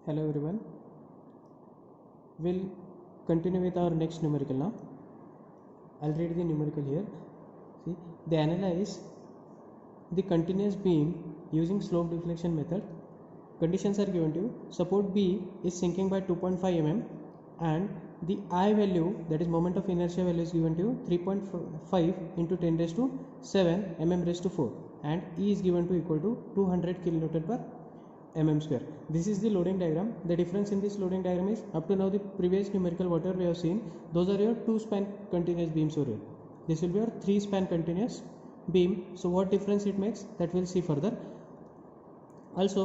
Hello everyone, we'll continue with our next numerical now. I'll read the numerical here. See, they analyze the continuous beam using slope deflection method. Conditions are given to you. Support B is sinking by 2.5 mm and the I value, that is moment of inertia value, is given to you 3.5 into 10 raised to 7 mm raised to 4 and E is given to equal to 200 kilonewton per mm square. This is the loading diagram. The difference in this loading diagram is, up to now the previous numerical whatever we have seen, those are your 2 span continuous beams over here. This will be your 3 span continuous beam. So what difference it makes, that we'll see further. Also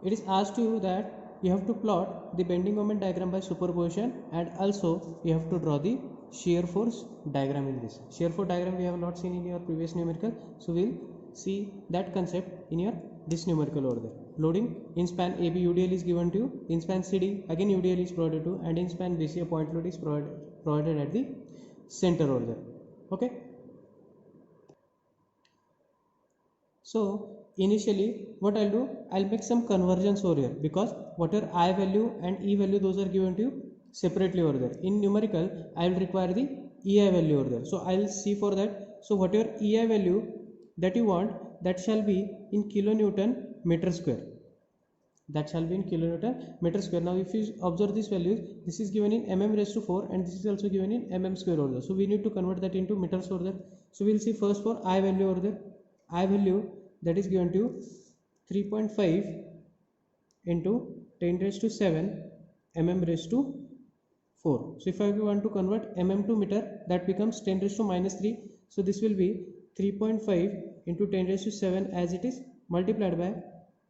it is asked you that you have to plot the bending moment diagram by superposition and also you have to draw the shear force diagram in this. Shear force diagram we have not seen in your previous numerical, so we'll see that concept in your this numerical over there. Loading in span AB UDL is given to you, in span CD again UDL is provided to, and in span BC a point load is provided at the center over there. Okay, so initially what I'll do, I'll make some conversions over here because whatever I value and E value, those are given to you separately over there. In numerical I will require the EI value over there, so I'll see for that. So whatever EI value that you want, that shall be in kilonewton meter square, that shall be in kilonewton meter square. Now if you observe these values, this is given in mm raised to 4 and this is also given in mm square over there, so we need to convert that into meters over there. So we'll see first for I value over there. I value, that is given to 3.5 into 10 raised to 7 mm raised to 4. So if I want to convert mm to meter, that becomes 10 raised to minus 3. So this will be 3.5 into 10 raised to 7 as it is, multiplied by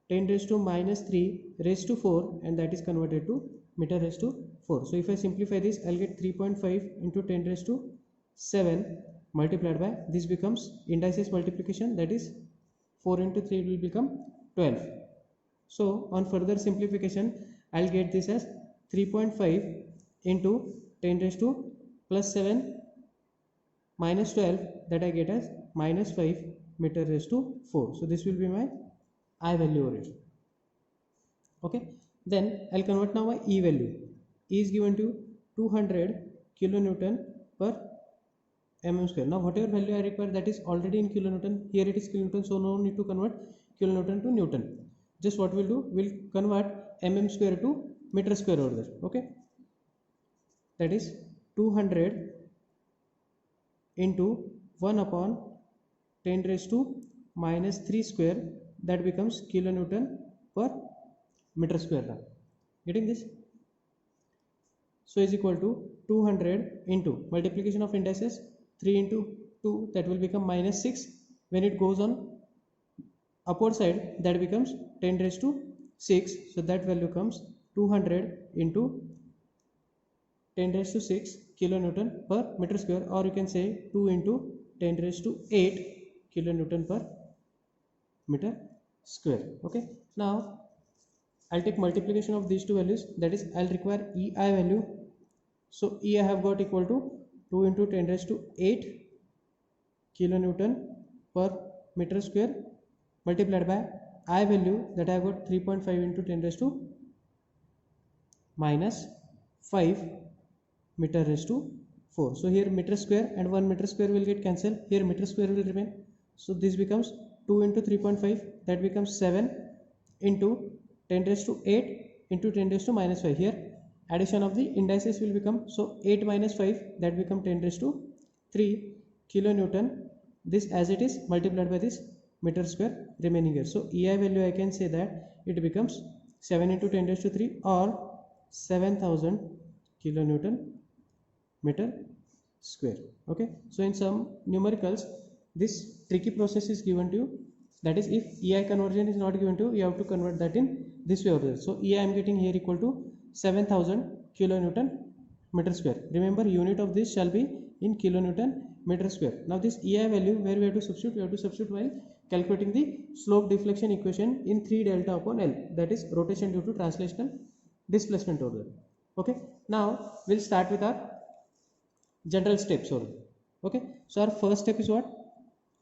10 raised to minus 3 raised to 4, and that is converted to meter raised to 4. So if I simplify this, I'll get 3.5 into 10 raised to 7 multiplied by, this becomes indices multiplication, that is 4 into 3 will become 12. So on further simplification, I'll get this as 3.5 into 10 raised to plus 7 minus 12, that I get as minus 5 meter raised to 4. So this will be my I value over it. Okay, then I'll convert now my E value. E is given to 200 kilonewton per mm square. Now whatever value I require, that is already in kilonewton, here it is kilonewton, so no need to convert kilonewton to newton. Just what we'll do, we'll convert mm square to meter square over there. Okay, that is 200 into 1 upon 10 raised to minus 3 square, that becomes kilonewton per meter square now. Getting this? So is equal to 200 into multiplication of indices, 3 into 2, that will become minus 6. When it goes on upward side, that becomes 10 raised to 6. So that value comes 200 into 10 raised to 6 kilonewton per meter square, or you can say 2 into 10 raised to 8 kilonewton per meter square. Okay, now I'll take multiplication of these two values, that is I'll require EI value. So E I have got equal to 2 into 10 raised to 8 kilonewton per meter square multiplied by I value, that I have got 3.5 into 10 raised to minus 5 meter raised to 4. So here meter square and 1 meter square will get cancelled, here meter square will remain. So this becomes 2 into 3.5, that becomes 7 into 10 raised to 8 into 10 raised to minus 5. Here addition of the indices will become, so 8 minus 5, that become 10 raised to 3 kilonewton, this as it is, multiplied by this meter square remaining here. So EI value I can say that it becomes 7 into 10 raised to 3 or 7000 kilonewton meter square. Okay, so in some numericals this tricky process is given to you, that is if EI conversion is not given to you, you have to convert that in this way or this. So EI I am getting here equal to 7000 kilonewton meter square. Remember, unit of this shall be in kilonewton meter square. Now this EI value, where we have to substitute, we have to substitute while calculating the slope deflection equation in 3 delta upon L, that is rotation due to translational displacement over there. Okay, now we'll start with our general steps over there. Okay, so our first step is what?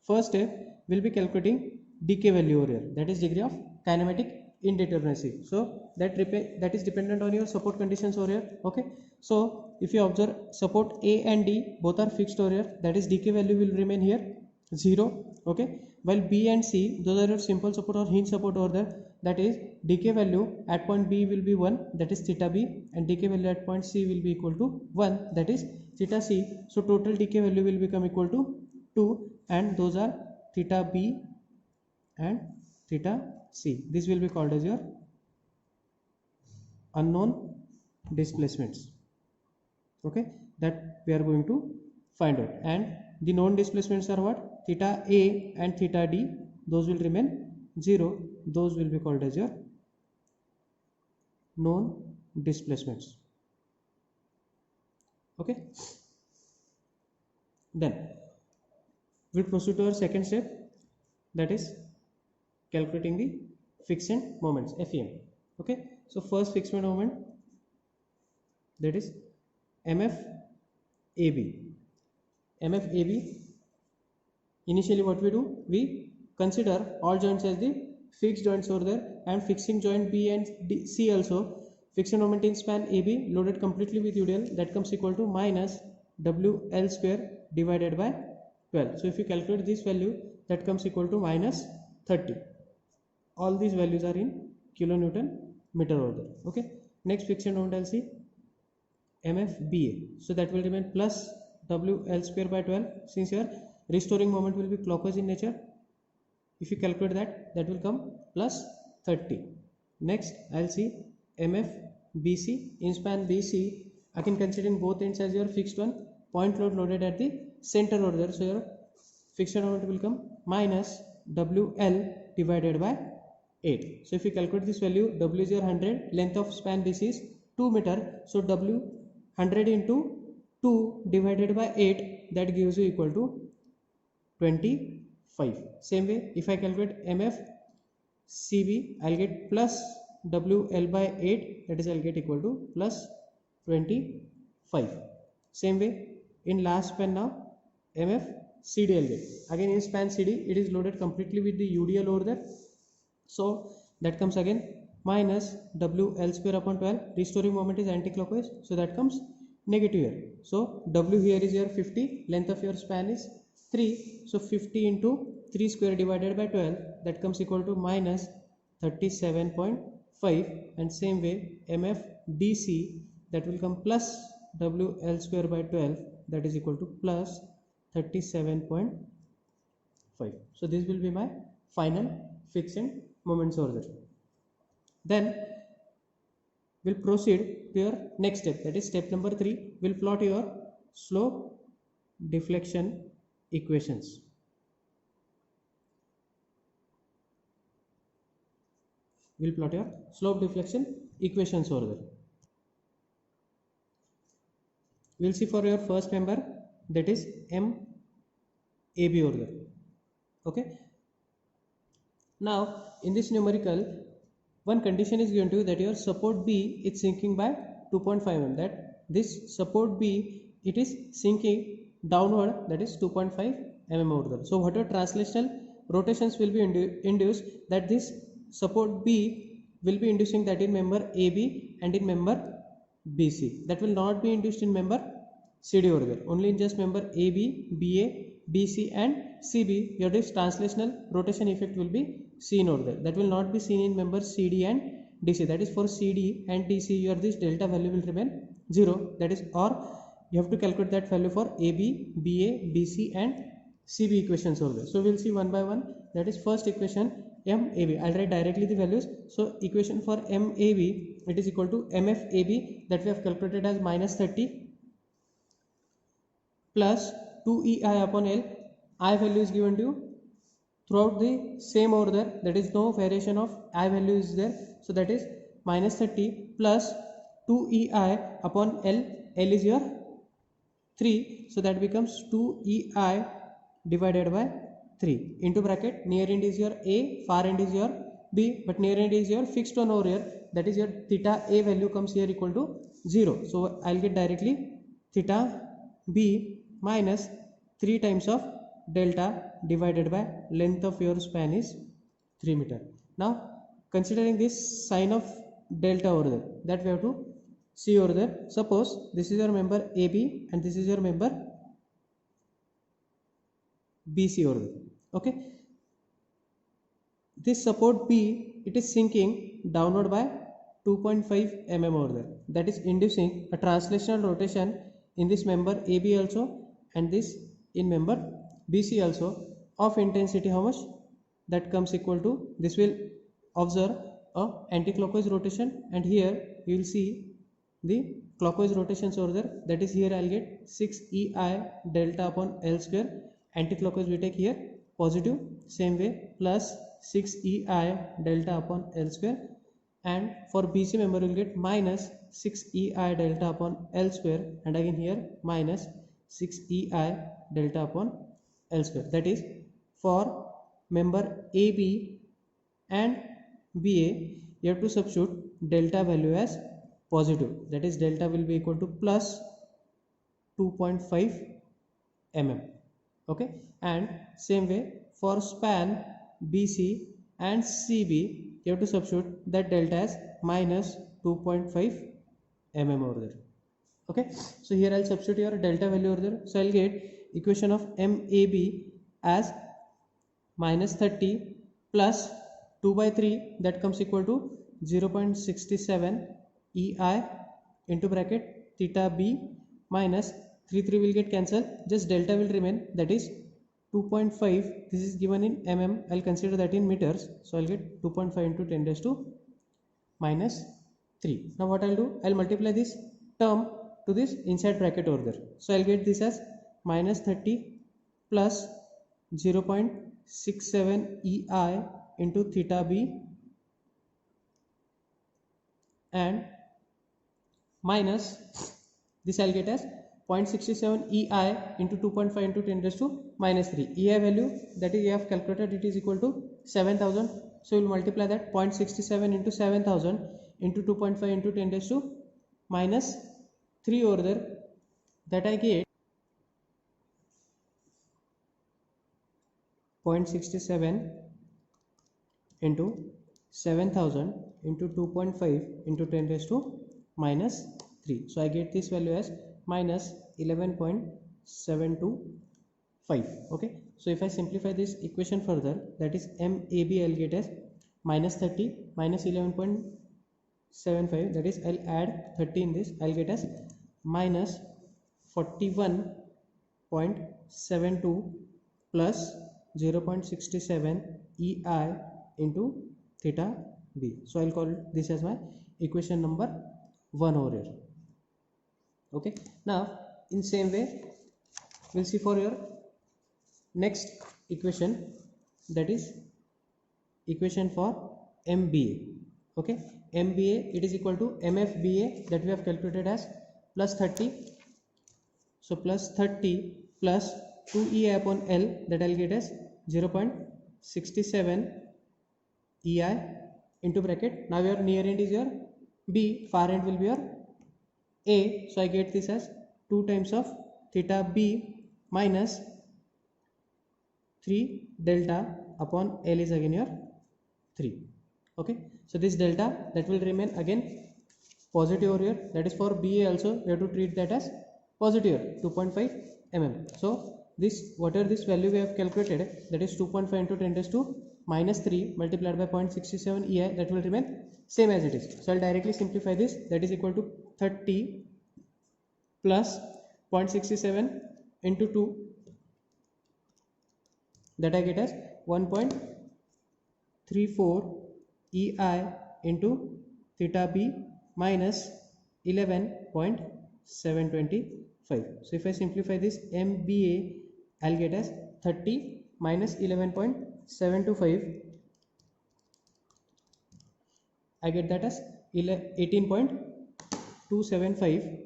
First step will be calculating dk value over here, that is degree of kinematic indeterminacy. So that is dependent on your support conditions over here. Okay, so if you observe support A and D both are fixed over here, that is decay value will remain here 0. Okay, while B and C, those are your simple support or hinge support over there, that is decay value at point B will be 1, that is theta B, and decay value at point C will be equal to 1, that is theta C. So total decay value will become equal to 2, and those are theta B and theta C. This will be called as your unknown displacements. Okay, that we are going to find out, and the known displacements are what? Theta A and theta D, those will remain 0. Those will be called as your known displacements. Okay, then we'll proceed to our second step, that is calculating the fixed moments, FEM. Okay, so first fixed moment, that is MFAB. MFAB, initially what we do, we consider all joints as the fixed joints over there, and fixing joint B and C also. Fixed moment in span AB loaded completely with UDL, that comes equal to minus WL square divided by 12. So if you calculate this value, that comes equal to minus 30. All these values are in kilonewton meter over there. Okay, next fixed moment I'll see MFBA. So that will remain plus WL square by 12, since here restoring moment will be clockwise in nature. If you calculate that, that will come plus 30. Next I'll see MFBC. In span BC, again considering both ends as your fixed one, point load loaded at the center over there, so your fixed moment will come minus WL divided by 8. So if you calculate this value, W is your 100, length of span BC is 2 meter, so W 100 into 2 divided by 8, that gives you equal to 25. Same way, if I calculate MFCB, I'll get plus WL by 8, that is I'll get equal to plus 25. Same way, in last span now, MFCD I'll get. Again in span CD, it is loaded completely with the UDL over there. So that comes again minus WL square upon 12. Restoring moment is anti-clockwise, so that comes negative here. So W here is your 50, length of your span is 3, so 50 into 3 square divided by 12, that comes equal to minus 37.5. and same way MFDC, that will come plus WL square by 12, that is equal to plus 37.5. so this will be my final fixed moments over there. Then we'll proceed to your next step, that is step number 3. We'll plot your slope deflection equations. We'll plot your slope deflection equations over there. We'll see for your first member, that is MAB over there. Okay, now in this numerical, one condition is given to you, that your support B is sinking by 2.5 mm, that this support B, it is sinking downward, that is 2.5 mm over there. So whatever translational rotations will be induced, that this support B will be inducing that in member AB and in member BC. That will not be induced in member CD over there. Only in just member AB, BA, BC and CB, your this translational rotation effect will be seen over there. That will not be seen in member CD and DC. That is for CD and DC, your this delta value will remain 0. That is, or you have to calculate that value for AB, BA, BC and CB equations over there. So we'll see one by one. That is first equation MAB. I'll write directly the values. So equation for MAB, it is equal to MFAB, that we have calculated as minus 30 plus 2EI upon L. I value is given to you throughout the same over there, that is no variation of I value is there. So that is minus 30 plus 2EI upon L. L is your 3, so that becomes 2EI divided by 3 into bracket, near end is your A, far end is your B, but near end is your fixed one over here, that is your theta A value comes here equal to 0. So I'll get directly theta B minus 3 times of delta divided by length of your span is 3 meter. Now considering this sign of delta over there, that we have to see over there. Suppose this is your member AB and this is your member BC over there. Okay, this support B, it is sinking downward by 2.5 mm over there, that is inducing a translational rotation in this member AB also and this in member BC also of intensity how much, that comes equal to, this will observe a anti-clockwise rotation and here you will see the clockwise rotations over there, that is here I will get 6 EI delta upon L square, anti-clockwise we take here positive, same way plus 6 EI delta upon L square, and for BC member you will get minus 6 EI delta upon L square and again here minus 6 EI delta upon L square. That is for member AB and BA you have to substitute delta value as positive, that is delta will be equal to plus 2.5 mm. Okay, and same way for span BC and CB you have to substitute that delta as minus 2.5 mm over there. Okay, so here I'll substitute your delta value over there, so I'll get equation of MAB as minus 30 plus 2 by 3, that comes equal to 0.67 EI into bracket theta B minus 3 will get cancelled, just delta will remain, that is 2.5, this is given in mm, I'll consider that in meters, so I'll get 2.5 into 10 raised to minus 3. Now what I'll do, I'll multiply this term to this inside bracket over there, so I'll get this as minus 30 plus 0.67 EI into theta B and minus this I'll get as 0.67 EI into 2.5 into 10 raised to minus 3. EI value, that is we have calculated, it is equal to 7000, so we'll multiply that 0.67 into 7000 into 2.5 into 10 raised to minus 3 over there, that I get 0.67 into 7000 into 2.5 into 10 raised to minus 3, so I get this value as minus 11.725. okay, so if I simplify this equation further, that is MAB I'll get as minus 30 minus 11.75, that is I'll add 30 in this, I'll get as minus 41.72 plus 0.67 EI into theta B. So I'll call this as my equation number 1 over here. Okay, now in same way we'll see for your next equation, that is equation for MBA. Okay, MBA, it is equal to MFBA, that we have calculated as plus 30, so plus 30 plus 2 EI upon L, that I'll get as 0.67 EI into bracket, now your near end is your B, far end will be your A, so I get this as 2 times of theta B minus 3 delta upon L is again your 3. Okay, so this delta, that will remain again positive over here, that is for BA also we have to treat that as positive, 2.5 mm. So this, whatever this value we have calculated, that is 2.5 into 10 raised to minus 3 multiplied by 0.67 EI, that will remain same as it is. So I'll directly simplify this, that is equal to 30 plus 0.67 into 2, that I get as 1.34 EI into theta B minus 11.725. So if I simplify this MBA, I'll get as 30 minus 11.725, I get that as 18.275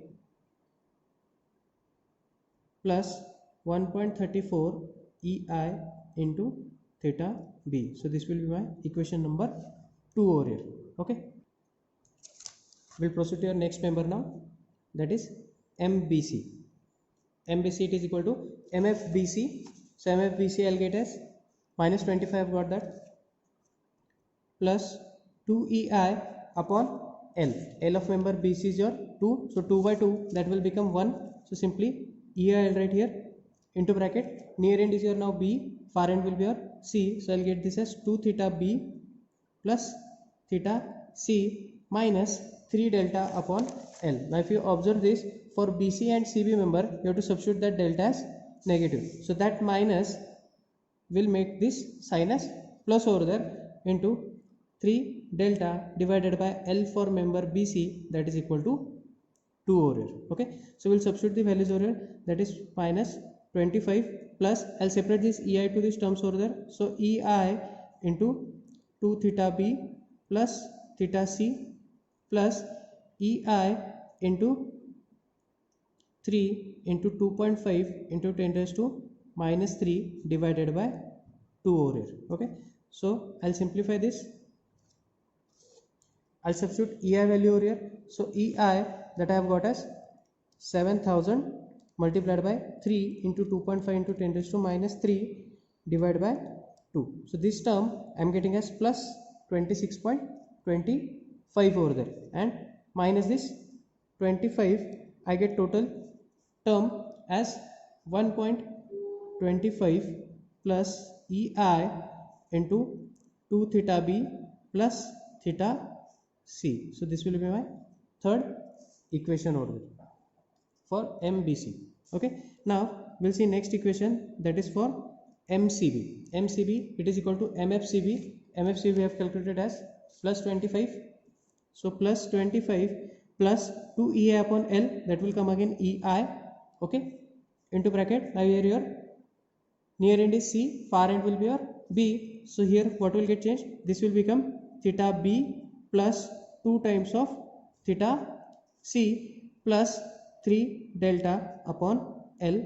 plus 1.34 EI into theta B. So this will be my equation number 2 over here. Okay, we'll proceed to your next member now, that is MBC. MBC, it is equal to MFBC, so MFBC I'll get as minus 25, got that, plus 2EI upon L. L of member BC is your 2. So 2 by 2 that will become 1. So simply EI I'll write here into bracket. Near end is your now B. Far end will be your C. So I'll get this as 2 theta B plus theta C minus 3 delta upon L. Now if you observe this, for BC and CB member you have to substitute that delta as negative. So that minus will make this sign as plus over there into 3 delta divided by L for member BC, that is equal to 2 over here. Okay, so we'll substitute the values over here, that is minus 25 plus, I'll separate this EI to these terms over there. So EI into 2 theta B plus theta C plus EI into 3 into 2.5 into 10 raised to minus 3 divided by 2 over here. Okay, so I'll simplify this. I'll substitute EI value over here. So EI that I have got as 7000 multiplied by 3 into 2.5 into 10 raised to minus 3 divided by 2. So this term I am getting as plus 26.25 over there, and minus this 25 I get total term as 1.25 plus EI into 2 theta B plus theta C. So this will be my third equation over there for MBC. Okay, now we'll see next equation, that is for MCB. MCB, it is equal to MFCB. MFCB we have calculated as plus 25. So plus 25 plus 2 EI upon L, that will come again EI. Okay, into bracket. Now here your near end is C, far end will be your B. So here what will get changed? This will become theta B plus 2 times of theta C plus 3 delta upon L,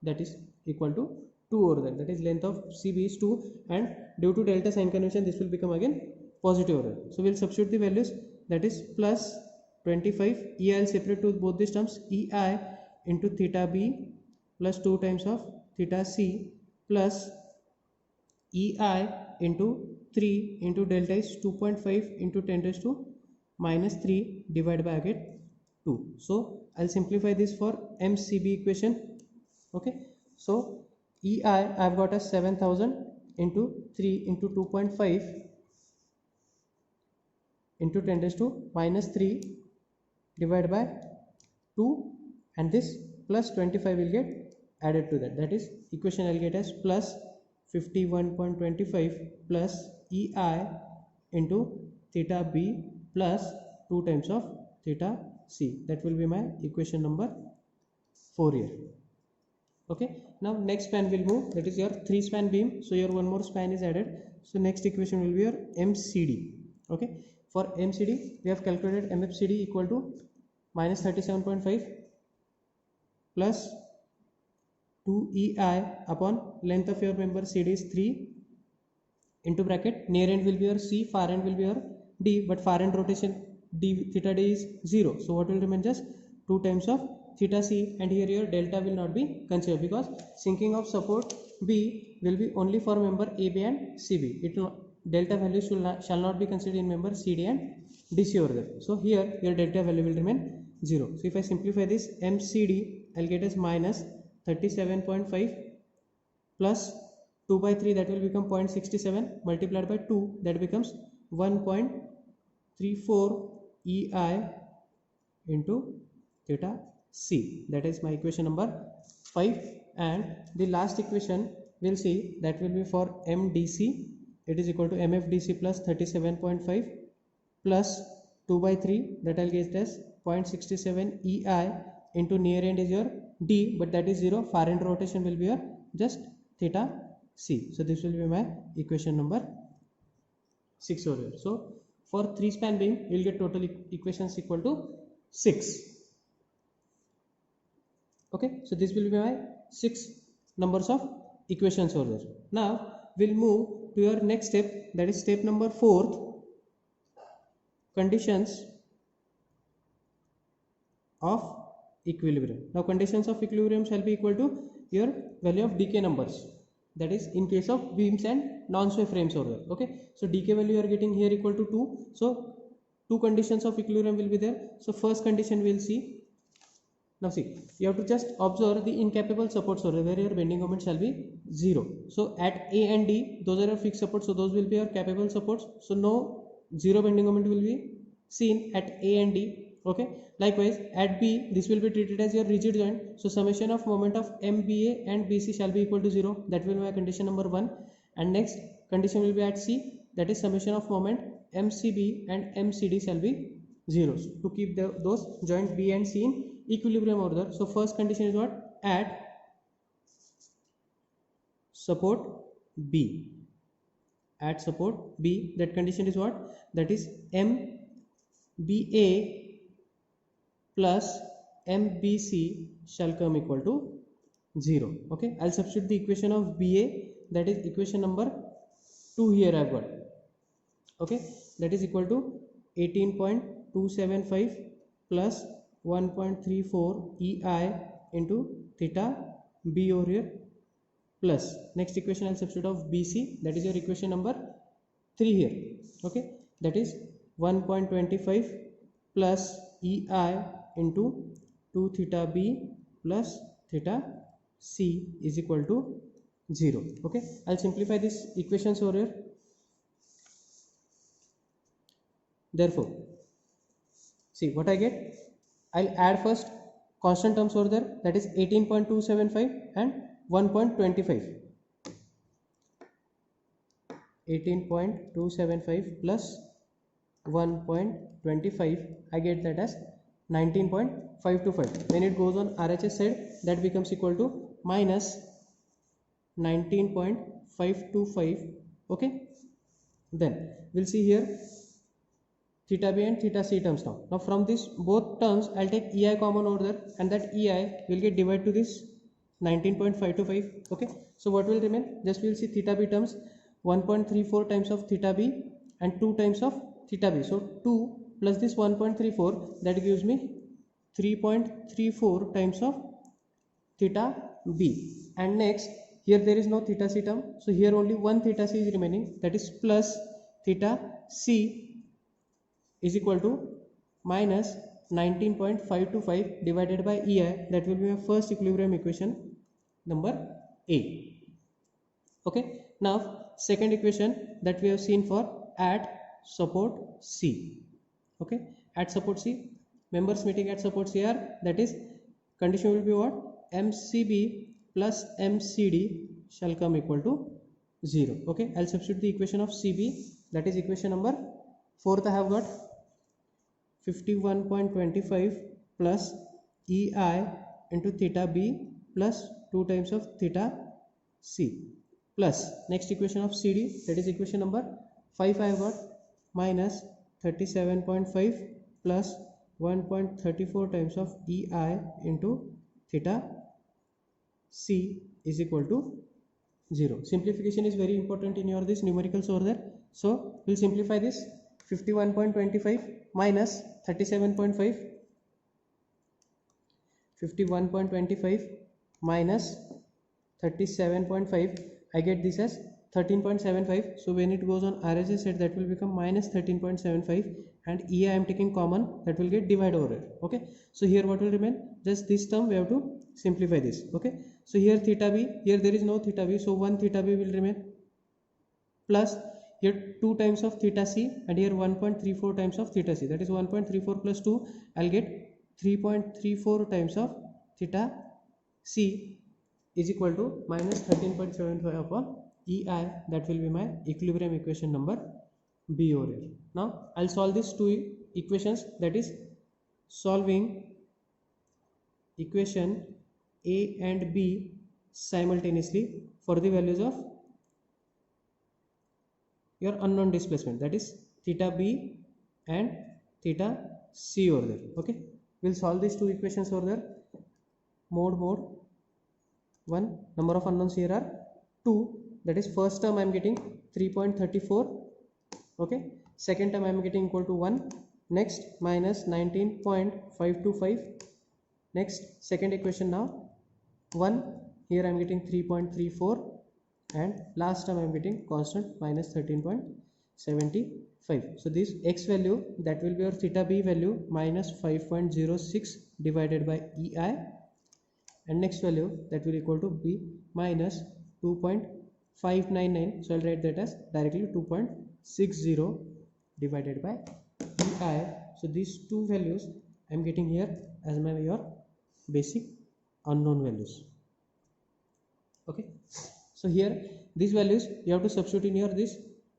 that is equal to 2 over there. That is length of CB is 2, and due to delta sign convention this will become again positive over there. So we'll substitute the values, that is plus 25. EI I'll separate to both these terms. EI into theta B plus 2 times of theta C plus EI into 3 into delta is 2.5 into 10 raised to minus 3 divided by again 2. So I'll simplify this for MCB equation. Okay, so EI I've got as 7000 into 3 into 2.5 into 10 raised to minus 3 divided by 2, and this plus 25 will get added to that. That is equation I'll get as plus 51.25 plus EI into theta B plus 2 times of theta C. That will be my equation number 4 here. Okay, now next span will move, that is your 3 span beam. So your one more span is added. So next equation will be your MCD. Okay, for MCD we have calculated MFCD equal to minus 37.5 plus 2EI upon length of your member CD is 3 into bracket. Near end will be your C, far end will be your D, but far end rotation D theta D is 0. So what will remain? Just 2 times of theta C, and here your delta will not be considered because sinking of support B will be only for member AB and CB. It will, delta value shall not be considered in member CD and DC over there. So here your delta value will remain 0. So if I simplify this, MCD I'll get as minus 37.5 plus 2 by 3, that will become 0.67 multiplied by 2, that becomes 1.34 EI into theta C. That is my equation number 5. And the last equation we'll see, that will be for MDC. It is equal to MFDC plus 37.5 plus 2 by 3, that I'll get as 0.67 EI into near end is your D, but that is 0. Far end rotation will be your just theta C. So this will be my equation number 6 over here. So for 3 span beam you will get total equations equal to 6. Okay, so this will be my 6 numbers of equations over there. Now we'll move to your next step, that is step number 4, conditions of equilibrium. Now conditions of equilibrium shall be equal to your value of decay numbers. that is in case of beams and non-sway frames over there. Okay, so dk value you are getting here equal to 2. So two conditions of equilibrium will be there. So first condition we'll see. Now see, you have to just observe the incapable supports over where your bending moment shall be 0. So at A and D, those are your fixed supports, so those will be your capable supports. So no zero bending moment will be seen at A and D. Okay, likewise at B, this will be treated as your rigid joint. So summation of moment of MBA and BC shall be equal to 0. That will be my condition number 1. And next condition will be at C, that is summation of moment MCB and MCD shall be 0. To keep those joint B and C in equilibrium order. So first condition is what? At support B. At support B, that condition is what? That is MBA plus MBC shall come equal to 0. Okay, I'll substitute the equation of BA, that is equation number 2 here I've got. Okay, that is equal to 18.275 plus 1.34 EI into theta B over here plus next equation I'll substitute of BC, that is your equation number 3 here. Okay, that is 1.25 plus EI into 2 theta B plus theta C is equal to 0. Okay, I'll simplify these equations over here. Therefore, see what I get. I'll add first constant terms over there, that is 18.275 and 1.25. 18.275 plus 1.25, I get that as 19.525. When it goes on RHS side, that becomes equal to minus 19.525. Okay, then we'll see here theta B and theta C terms now. Now from this both terms, I'll take EI common over there, and that EI will get divided to this 19.525. Okay, so what will remain? Just we'll see theta B terms, 1.34 times of theta B and 2 times of theta B. So 2 plus this 1.34, that gives me 3.34 times of theta B. And next here there is no theta C term, so here only one theta C is remaining, that is plus theta C is equal to minus 19.525 divided by EI. That will be my first equilibrium equation number A. Okay, now second equation that we have seen for at support C. Okay, at support C, members meeting at support C are, that is condition will be what? MCB plus MCD shall come equal to 0. Okay, I'll substitute the equation of CB, that is equation number 4th I have got 51.25 plus EI into theta B plus 2 times of theta C plus next equation of CD, that is equation number 5 I have got minus 37.5 plus 1.34 times of EI into theta C is equal to 0. Simplification is very important in your this numericals over there. So we'll simplify this. 51.25 minus 37.5, 51.25 minus 37.5, I get this as 13.75. So when it goes on RHS set, that will become minus 13.75, and EI I am taking common, that will get divided over it. Okay, so here what will remain? Just this term we have to simplify this. Okay, so here theta B, here there is no theta B, so one theta B will remain, plus here 2 times of theta C, and here 1.34 times of theta C, that is 1.34 plus 2, I'll get 3.34 times of theta C is equal to minus 13.75 upon EI. That will be my equilibrium equation number B over here. Now I'll solve these two equations, that is solving equation A and B simultaneously for the values of your unknown displacement, that is theta B and theta C over there. Okay, we'll solve these two equations over there. Mode 1, number of unknowns here are 2, that is first term I am getting 3.34. okay, second term I am getting equal to 1, next minus 19.525, next second equation now 1, here I am getting 3.34, and last time I am getting constant minus 13.75. so this x value, that will be your theta b value, minus 5.06 divided by EI, and next value that will equal to be minus 2.599, so I'll write that as directly 2.60 divided by EI. so these two values I am getting here as my your basic unknown values. Okay, so here these values you have to substitute in your this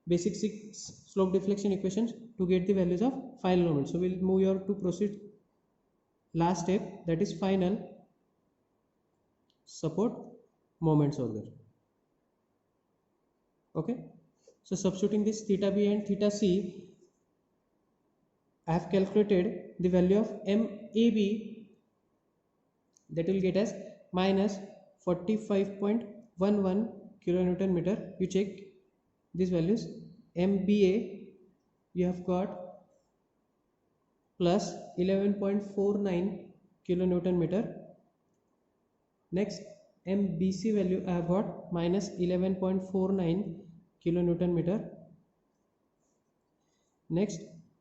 basic six slope deflection equations to get the values of final moment. So we'll move here to proceed last step, that is final support moments over there. Okay, so substituting this theta b and theta c, I have calculated the value of MAB, that will get as minus 45.11 kilonewton meter. You check these values. MBA you have got plus 11.49 kilonewton meter. Next MBC value I have got minus 11.49 kilonewton meter. Next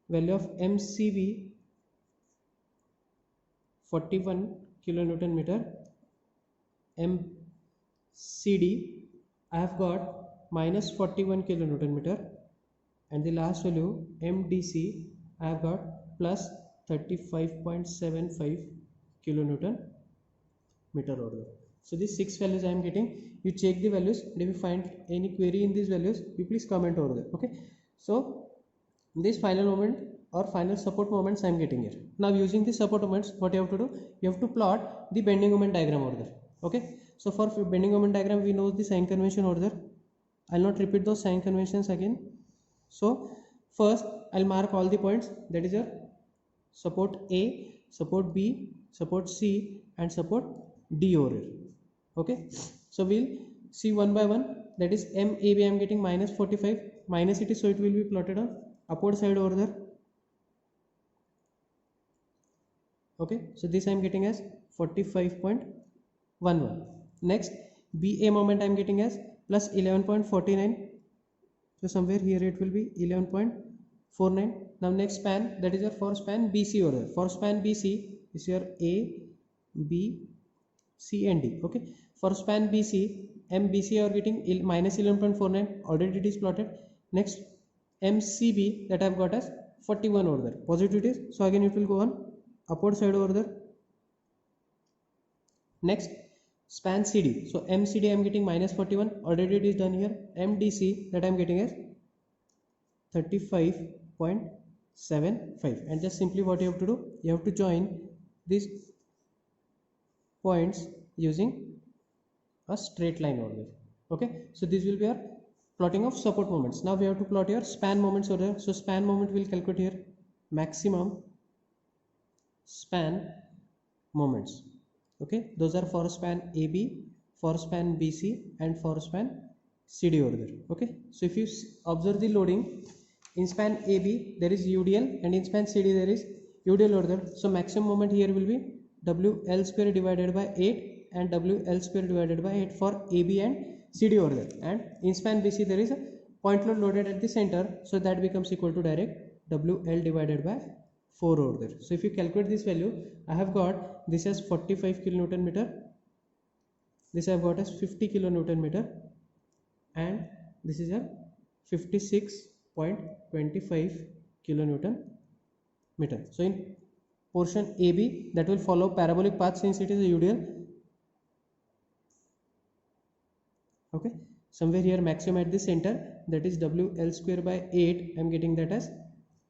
value of MCB 41 kilonewton meter. MCD I have got minus 41 kilonewton meter, and the last value MDC I have got plus 35.75 kilonewton meter order. So these six values I am getting. You check the values, and if you find any query in these values, you please comment over there. Okay, so this final moment or final support moments I am getting here. Now using the support moments, what you have to do, you have to plot the bending moment diagram over there. Okay, so for bending moment diagram we know the sign convention over there. I'll not repeat those sign conventions again. So first I'll mark all the points, that is your support A, support B, support C, and support D over here. Okay, so we'll see one by one. That is MAB I am getting minus 45, minus it is, so it will be plotted on upward side over there. Okay, so this I am getting as 45.11. next BA moment I am getting as plus 11.49, so somewhere here it will be 11.49. now next span, that is your for span BC over there. For span BC is your A, B, C and D. Okay, for span BC, MBC are getting minus 11.49, already it is plotted. Next MCB, that I have got as 41 over there, positive it is, so again it will go on upward side over there. Next span CD, so MCD I am getting minus 41, already it is done here. MDC, that I am getting as 35.75, and just simply what you have to do, you have to join these points using a straight line over there. Okay, so this will be our plotting of support moments. Now we have to plot your span moments over there. So span moment will calculate here maximum span moments. Okay, those are for span AB, for span BC, and for span CD over there. Okay, so if you observe the loading, in span AB there is UDL, and in span CD there is UDL over there. So maximum moment here will be WL square divided by 8 and WL square divided by 8 for AB and CD over there. And in span BC there is a point load loaded at the center, so that becomes equal to direct WL divided by 4 over there. So if you calculate this value, I have got this as 45 kilonewton meter, this I have got as 50 kilonewton meter, and this is a 56.25 kilonewton meter. So in portion AB, that will follow parabolic path since it is a UDL. Okay, somewhere here maximum at the center, that is WL square by 8, I am getting that as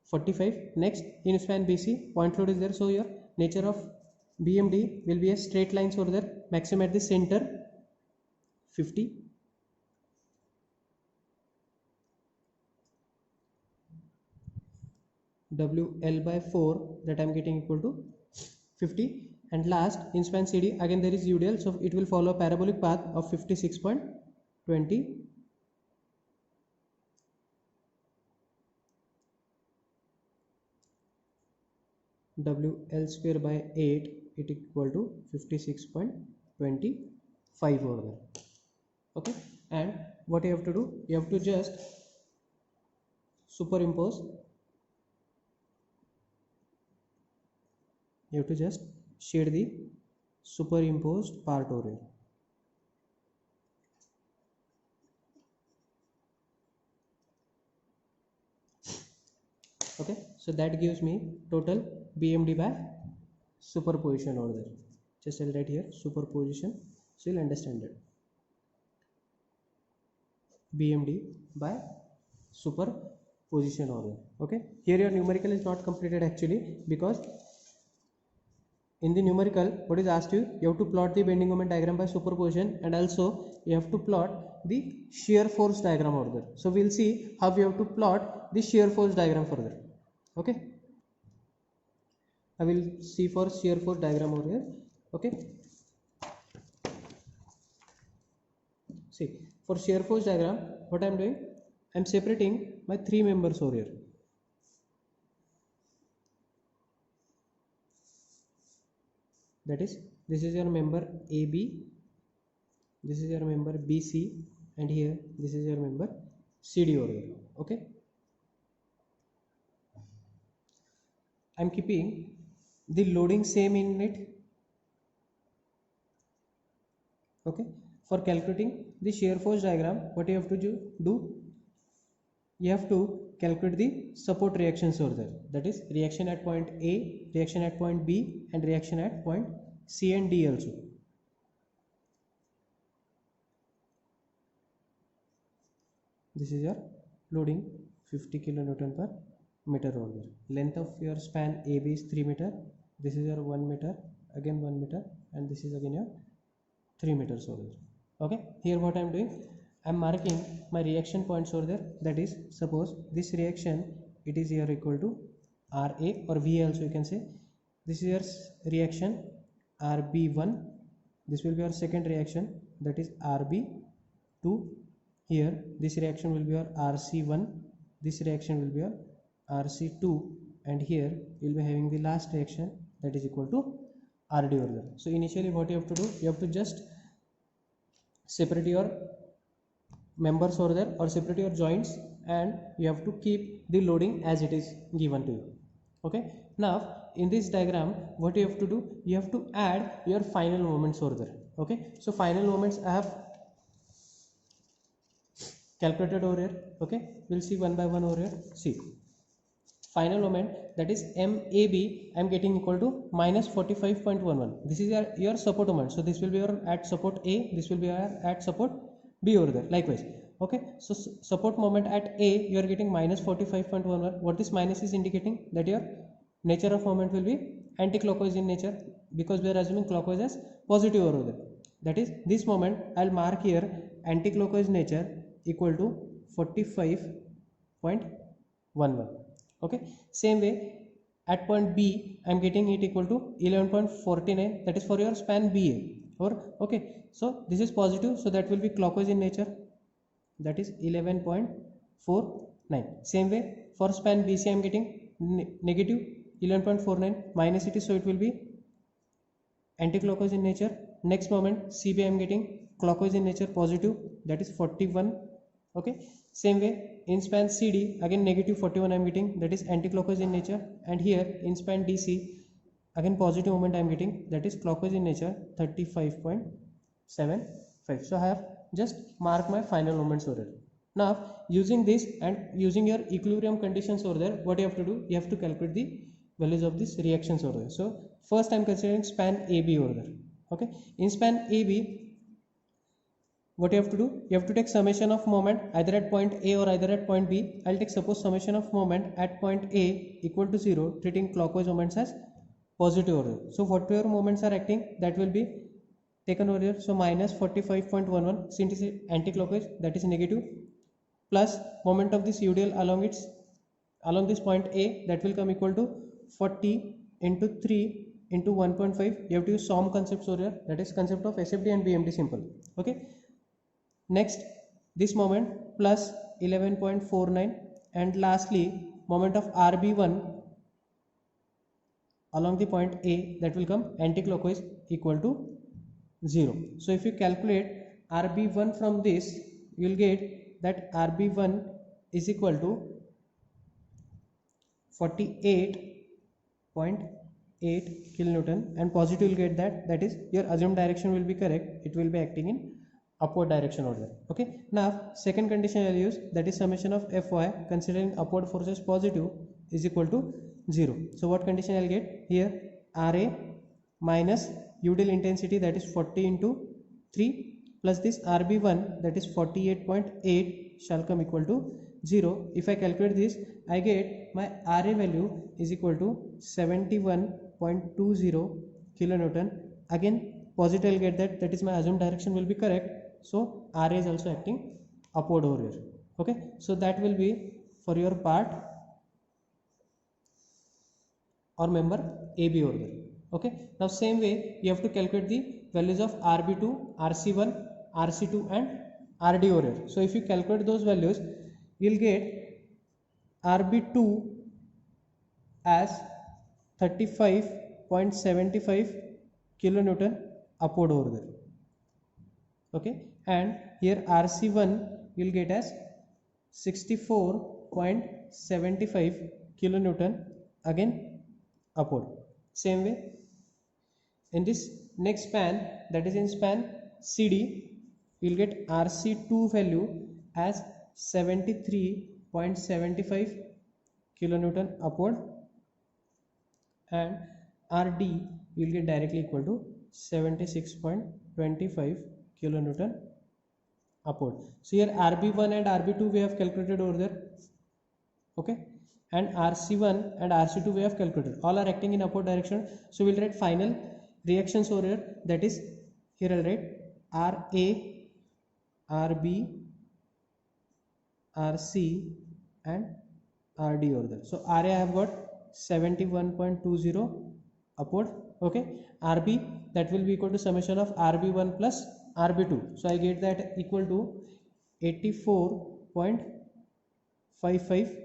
45. Next in span BC, point load is there, so your nature of BMD will be a straight lines over there. Maximum at the center 50, WL by 4, that I am getting equal to 50. And last in span CD, again there is UDL, so it will follow parabolic path of 56.20. WL square by 8, it equal to 56.25 over there. Okay, and what you have to do, you have to just superimpose, you have to just shade the superimposed part over here. Okay, so that gives me total BMD by superposition over there. Just I'll write here superposition, so you'll understand it. BMD by superposition over there. Okay, here your numerical is not completed actually, because in the numerical what is asked you have to plot the bending moment diagram by superposition, and also you have to plot the shear force diagram over there. So we'll see how we have to plot the shear force diagram further. Okay, I will see for shear force diagram over here. Okay, see for shear force diagram what I am doing, I am separating my three members over here. That is, this is your member AB, this is your member BC, and here this is your member CD over here. Okay, I am keeping the loading same in it. Okay, for calculating the shear force diagram what you have to do, you have to calculate the support reactions over there. That is reaction at point A, reaction at point B, and reaction at point C and D also. This is your loading 50 kilonewton per meter over there. Length of your span AB is 3 meter. This is your 1 meter, again 1 meter, and this is again your 3 meters over there. Okay, here what I am doing, I am marking my reaction points over there. That is, suppose this reaction, it is here equal to RA or VA also you can say. This is your reaction RB1. This will be our second reaction, that is RB2. Here this reaction will be your RC1. This reaction will be your RC2, and here you will be having the last reaction, that is equal to RD over there. So initially what you have to do, you have to just separate your members over there, or separate your joints, and you have to keep the loading as it is given to you. Okay, now in this diagram what you have to do, you have to add your final moments over there. Okay, so final moments I have calculated over here. Okay, we'll see one by one over here. See, final moment, that is MAB, I am getting equal to minus 45.11. This is your support moment. So this will be your at support A, this will be your at support B over there. Likewise. Okay, so support moment at A you are getting minus 45.11. What this minus is indicating, that your nature of moment will be anti-clockwise in nature, because we are assuming clockwise as positive over there. That is, this moment I'll mark here anti-clockwise nature equal to 45.11. Okay, same way at point B I am getting it equal to 11.49. that is for your span BA. Or okay, so this is positive, so that will be clockwise in nature, that is 11.49. Same way for span BC I am getting negative 11.49, minus it is, so it will be anti-clockwise in nature. Next moment CB I am getting clockwise in nature, positive, that is 41. Okay, same way in span CD again negative 41 I am getting, that is anti-clockwise in nature. And here in span DC again positive moment I am getting, that is clockwise in nature, 35.75. So I have just marked my final moments over there. Now using this and using your equilibrium conditions over there, what you have to do, you have to calculate the values of these reactions over there. So first I am considering span AB over there. Okay, in span AB what you have to do, you have to take summation of moment either at point A or either at point B. I'll take suppose summation of moment at point A equal to 0, treating clockwise moments as positive order. So whatever moments are acting, that will be taken over here. So minus 45.11, since it is anti-clockwise, that is negative, plus moment of this UDL along this point A, that will come equal to 40 into 3 into 1.5. You have to use SOM concepts over here, that is concept of SFD and BMD simple. Okay, next this moment plus 11.49, and lastly moment of RB1 along the point A, that will come anti-clockwise, equal to 0. So if you calculate RB1 from this, you will get that RB1 is equal to 48.8 kilonewton, and positive will get that is your assumed direction will be correct, it will be acting in upward direction order. Okay, now second condition I'll use, that is summation of Fy considering upward forces positive is equal to 0. So what condition I'll get here, Ra minus udal intensity that is 40 into 3 plus this RB1 that is 48.8 shall come equal to 0. If I calculate this, I get my Ra value is equal to 71.20 kilonewton. Again positive I'll get that is my assumed direction will be correct, so Ra is also acting upward over here. Okay, so that will be for your part or member AB over there. Okay, now same way you have to calculate the values of RB2, RC1, RC2 and RD over here. So if you calculate those values, you'll get RB2 as 35.75 kilonewton upward over there. Okay, and here RC1 you'll get as 64.75 kilonewton again upward. Same way in this next span, that is in span CD, you will get RC2 value as 73.75 kilonewton upward, and RD you will get directly equal to 76.25 kilonewton upward. So here RB1 and RB2 we have calculated over there. Okay, and RC1 and RC2 we have calculated, all are acting in upward direction. So we'll write final reactions over here, that is here I'll write RA, RB, RC and RD over there. So RA I have got 71.20 upward. Okay, RB that will be equal to summation of RB1 plus RB2, so I get that equal to 84.55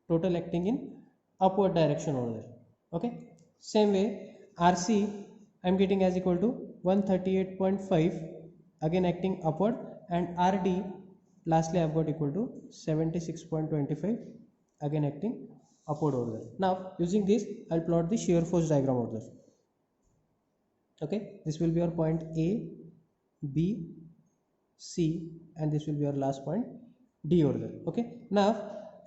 total acting in upward direction over there. Okay, same way RC I am getting as equal to 138.5 again acting upward, and RD lastly I have got equal to 76.25 again acting upward over there. Now using this I'll plot the shear force diagram over there. Okay, this will be your point A, B, C, and this will be your last point D over there. Okay, now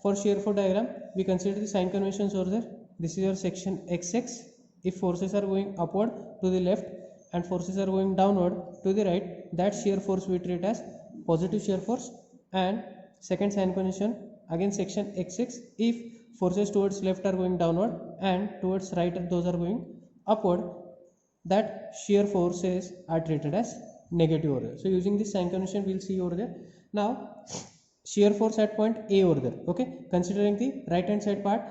for shear force diagram we consider the sign conventions over there. This is your section XX. If forces are going upward to the left and forces are going downward to the right, that shear force we treat as positive shear force. And second sign convention again section XX, if forces towards left are going downward and towards right those are going upward, that shear forces are treated as negative over there. So using this sign convention we'll see over there. Now shear force at point A over there. Okay, considering the right hand side part,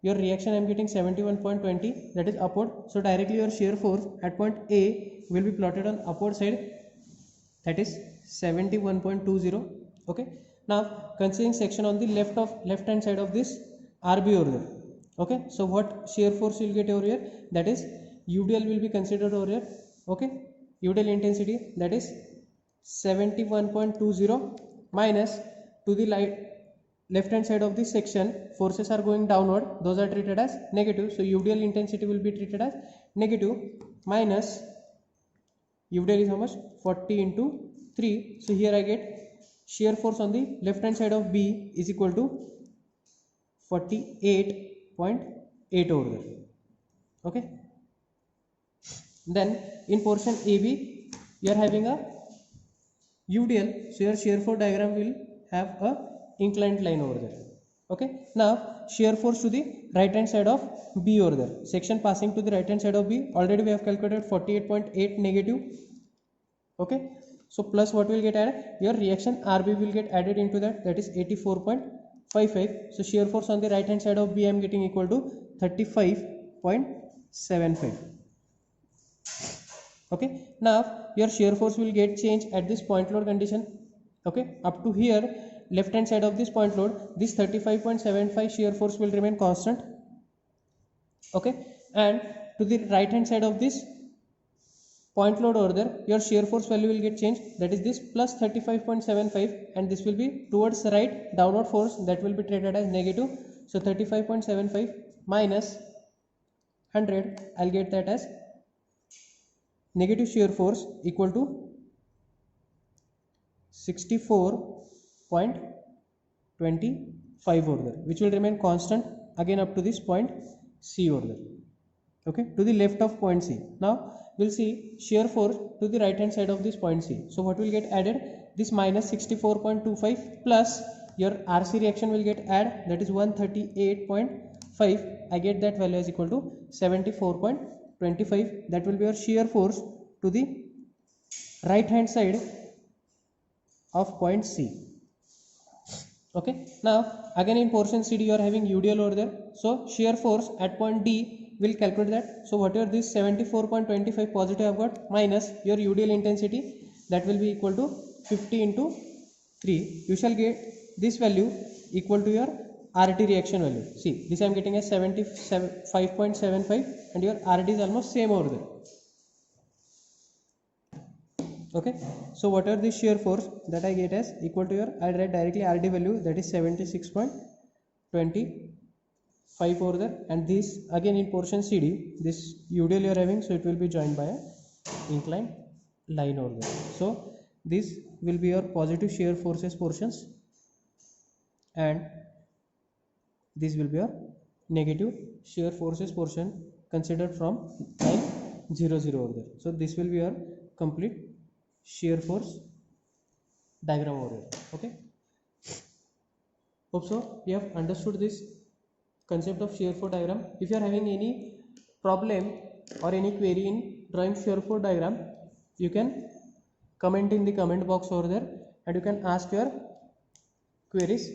your reaction I am getting 71.20, that is upward, so directly your shear force at point A will be plotted on upward side, that is 71.20. Okay, now considering section on the left hand side of this RB over there. Okay, so what shear force you will get over here, that is UDL will be considered over here. Okay, UDL intensity that is 71.20 minus to the left hand side of this section forces are going downward, those are treated as negative, so UDL intensity will be treated as negative, minus UDL is how much, 40 into 3. So here I get shear force on the left hand side of B is equal to 48.8 over there. Okay, then in portion AB you are having a UDL, so your shear force diagram will have a inclined line over there. Okay, now shear force to the right hand side of B over there, section passing to the right hand side of B, already we have calculated 48.8 negative. Okay, so plus what will get added, your reaction RB will get added into that, that is 84.55. so shear force on the right hand side of B I am getting equal to 35.75. Okay, now your shear force will get changed at this point load condition. Okay, up to here left hand side of this point load, this 35.75 shear force will remain constant. Okay, and to the right hand side of this point load over there, your shear force value will get changed, that is this plus 35.75, and this will be towards the right downward force, that will be treated as negative. So 35.75 minus 100, I'll get that as negative shear force equal to 64.25 over there, which will remain constant again up to this point C over there. Okay, to the left of point C. Now we'll see shear force to the right hand side of this point C. So what will get added? This minus 64.25 plus your RC reaction will get added, that is 138.5. I get that value as equal to 74.25. that will be your shear force to the right hand side of point C. Okay, now again in portion CD you are having UDL over there, so shear force at point D will calculate that. So whatever this 74.25 positive I have got minus your UDL intensity, that will be equal to 50 into 3. You shall get this value equal to your RT reaction value. See, this I am getting as 75.75 and your RT is almost same over there. Okay, so whatever this shear force that I get as equal to your, I'll write directly RD value, that is 76.25 over there, and this again in portion CD, this UDL you are having, so it will be joined by a inclined line over there. So this will be your positive shear forces portions, and this will be your negative shear forces portion considered from line 0, 0 over there. So this will be your complete shear force diagram over here. Okay, hope so you have understood this concept of shear force diagram. If you are having any problem or any query in drawing shear force diagram, you can comment in the comment box over there and you can ask your queries.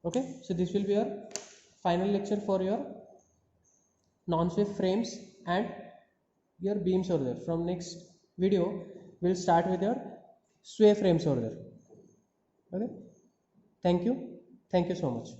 Okay, so this will be your final lecture for your non-swept frames and your beams over there. From next video we'll start with your sway frames over there. Okay, thank you so much.